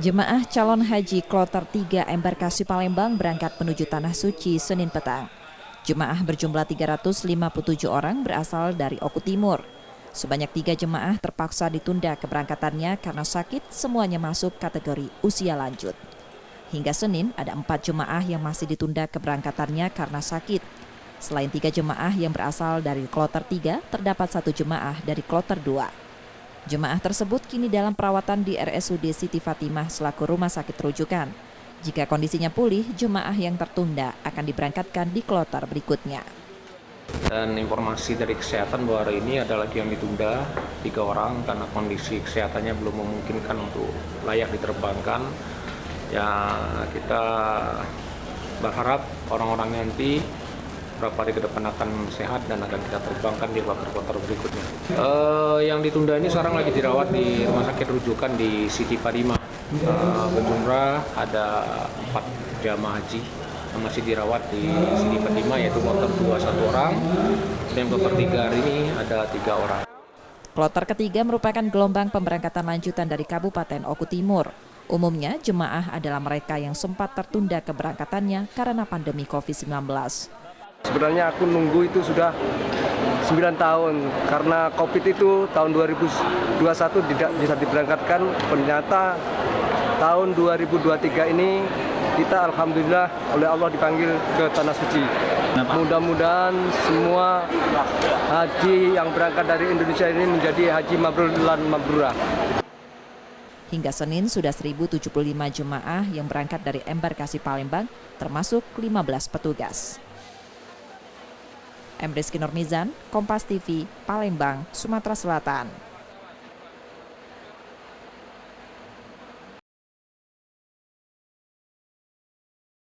Jemaah calon haji kloter 3 embarkasi Palembang berangkat menuju Tanah Suci Senin petang. Jemaah berjumlah 357 orang berasal dari Oku Timur. Sebanyak 3 jemaah terpaksa ditunda keberangkatannya karena sakit, semuanya masuk kategori usia lanjut. Hingga Senin ada 4 jemaah yang masih ditunda keberangkatannya karena sakit. Selain 3 jemaah yang berasal dari kloter 3, terdapat 1 jemaah dari kloter 2. Jemaah tersebut kini dalam perawatan di RSUD Siti Fatimah selaku rumah sakit rujukan. Jika kondisinya pulih, jemaah yang tertunda akan diberangkatkan di kloter berikutnya. Dan informasi dari kesehatan bahwa hari ini ada lagi yang ditunda 3 orang karena kondisi kesehatannya belum memungkinkan untuk layak diterbangkan. Ya, kita berharap orang-orang nanti beberapa hari ke depan akan sehat dan akan kita terbangkan di kloter berikutnya. Yang ditunda ini sekarang lagi dirawat di rumah sakit rujukan di Siti Fatimah. Berjumlah ada 4 jamaah haji yang masih dirawat di Siti Fatimah, yaitu kloter 2 1 orang, dan kloter 3 hari ini ada 3 orang. Kloter ketiga merupakan gelombang pemberangkatan lanjutan dari Kabupaten Oku Timur. Umumnya jemaah adalah mereka yang sempat tertunda keberangkatannya karena pandemi COVID-19. Sebenarnya aku nunggu itu sudah 9 tahun karena COVID itu tahun 2021 tidak bisa diberangkatkan. Ternyata tahun 2023 ini kita alhamdulillah oleh Allah dipanggil ke Tanah Suci. Mudah-mudahan semua haji yang berangkat dari Indonesia ini menjadi haji mabrur lan mabrurah. Hingga Senin sudah 1075 jemaah yang berangkat dari embarkasi Palembang, termasuk 15 petugas. Rizky Nurmizan, Kompas TV, Palembang, Sumatera Selatan.